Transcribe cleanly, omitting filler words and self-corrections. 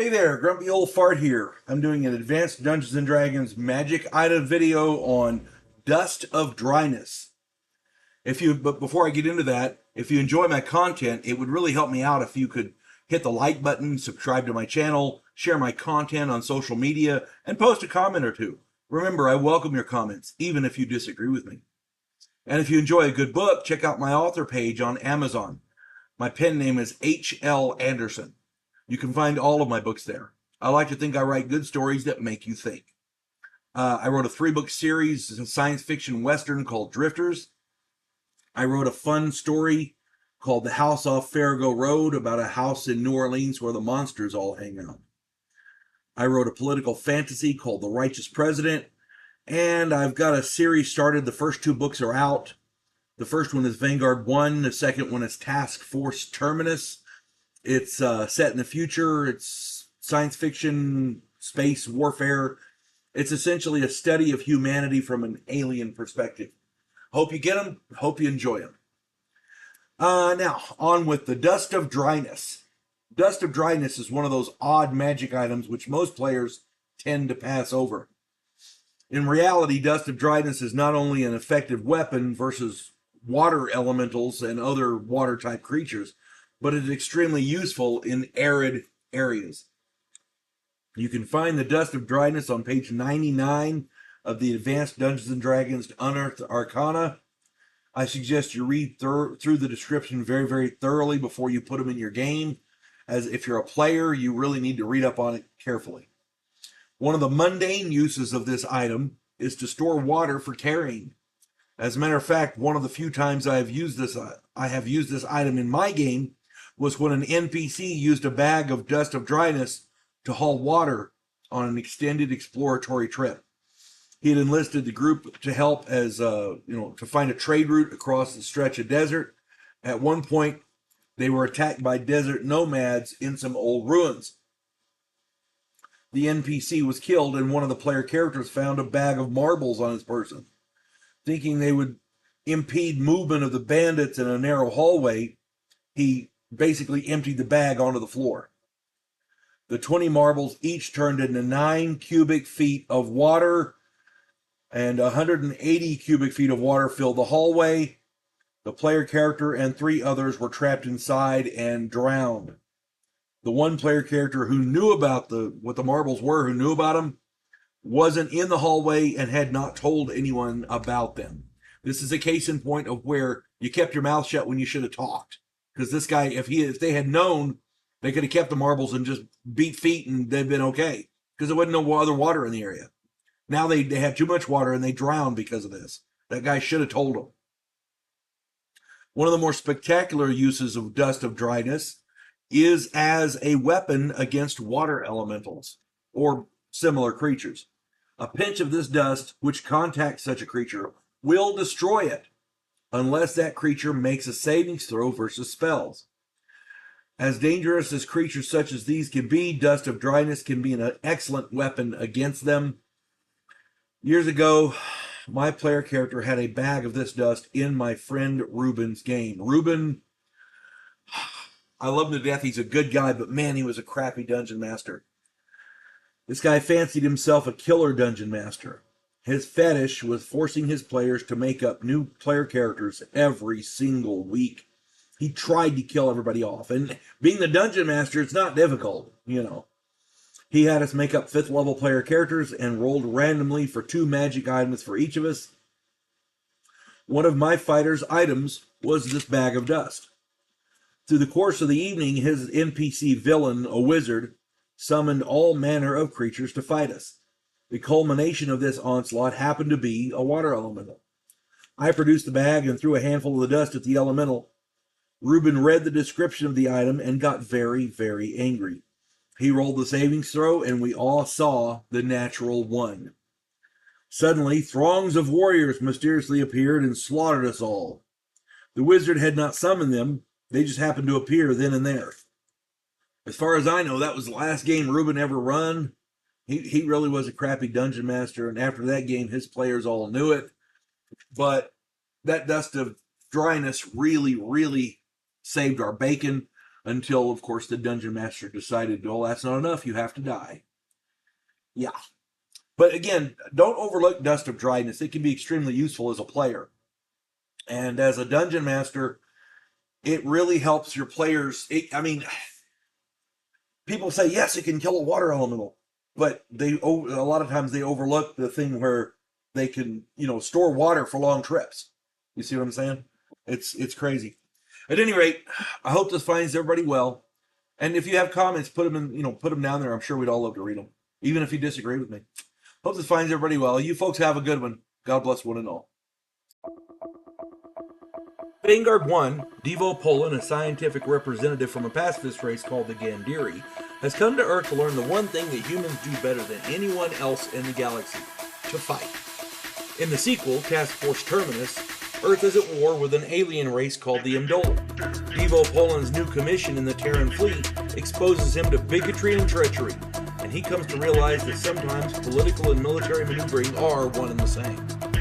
Hey there, Grumpy Old Fart here. I'm doing an advanced Dungeons & Dragons magic item video on Dust of Dryness. But before I get into that, if you enjoy my content, it would really help me out if you could hit the like button, subscribe to my channel, share my content on social media, and post a comment or two. Remember, I welcome your comments, even if you disagree with me. And if you enjoy a good book, check out my author page on Amazon. My pen name is H.L. Anderson. You can find all of my books there. I like to think I write good stories that make you think. I wrote a 3-book series, a science fiction western called Drifters. I wrote a fun story called The House Off Farrago Road about a house in New Orleans where the monsters all hang out. I wrote a political fantasy called The Righteous President, and I've got a series started. The first 2 books are out. The first one is Vanguard 1. The second one is Task Force Terminus. It's set in the future. It's science fiction, space warfare. It's essentially a study of humanity from an alien perspective. Hope you get them. Hope you enjoy them. Now, on with the Dust of Dryness. Dust of Dryness is one of those odd magic items which most players tend to pass over. In reality, Dust of Dryness is not only an effective weapon versus water elementals and other water-type creatures, but it's extremely useful in arid areas. You can find the Dust of Dryness on page 99 of the Advanced Dungeons & Dragons Unearthed Arcana. I suggest you read through the description very, very thoroughly before you put them in your game, as if you're a player, you really need to read up on it carefully. One of the mundane uses of this item is to store water for carrying. As a matter of fact, one of the few times I have used this item in my game was when an NPC used a bag of Dust of Dryness to haul water on an extended exploratory trip. He had enlisted the group to help to find a trade route across the stretch of desert. At one point, they were attacked by desert nomads in some old ruins. The NPC was killed, and one of the player characters found a bag of marbles on his person. Thinking they would impede movement of the bandits in a narrow hallway, he basically emptied the bag onto the floor. The 20 marbles each turned into 9 cubic feet of water, and 180 cubic feet of water filled the hallway. The player character and 3 others were trapped inside and drowned. The one player character who knew about what the marbles were, who knew about them, wasn't in the hallway and had not told anyone about them. This is a case in point of where you kept your mouth shut when you should have talked. Because this guy, if they had known, they could have kept the marbles and just beat feet and they'd been okay. Because there wasn't no other water in the area. Now they have too much water and they drown because of this. That guy should have told them. One of the more spectacular uses of Dust of Dryness is as a weapon against water elementals or similar creatures. A pinch of this dust, which contacts such a creature, will destroy it, unless that creature makes a savings throw versus spells. As dangerous as creatures such as these can be, Dust of Dryness can be an excellent weapon against them. Years ago, my player character had a bag of this dust in my friend Ruben's game. Ruben, I love him to death. He's a good guy, but man, he was a crappy dungeon master. This guy fancied himself a killer dungeon master. His fetish was forcing his players to make up new player characters every single week. He tried to kill everybody off. And being the dungeon master, it's not difficult, He had us make up 5th level player characters and rolled randomly for 2 magic items for each of us. One of my fighter's items was this bag of dust. Through the course of the evening, his NPC villain, a wizard, summoned all manner of creatures to fight us. The culmination of this onslaught happened to be a water elemental. I produced the bag and threw a handful of the dust at the elemental. Ruben read the description of the item and got very, very angry. He rolled the savings throw, and we all saw the natural 1. Suddenly, throngs of warriors mysteriously appeared and slaughtered us all. The wizard had not summoned them. They just happened to appear then and there. As far as I know, that was the last game Ruben ever run. He really was a crappy dungeon master, and after that game, his players all knew it. But that Dust of Dryness really, really saved our bacon. until, of course, the dungeon master decided, oh, that's not enough, you have to die. Yeah. But again, don't overlook Dust of Dryness. It can be extremely useful as a player. And as a dungeon master, it really helps your players. I mean, people say, yes, it can kill a water elemental. But a lot of times they overlook the thing where they can, store water for long trips. You see what I'm saying? It's crazy. At any rate, I hope this finds everybody well. And if you have comments, put them down there. I'm sure we'd all love to read them, even if you disagree with me. Hope this finds everybody well. You folks have a good one. God bless one and all. Vanguard 1, Devo Polan, a scientific representative from a pacifist race called the Gandhiri, has come to Earth to learn the one thing that humans do better than anyone else in the galaxy: to fight. In the sequel, Task Force Terminus, Earth is at war with an alien race called the Amdola. Devo Polan's new commission in the Terran fleet exposes him to bigotry and treachery, and he comes to realize that sometimes political and military maneuvering are one and the same.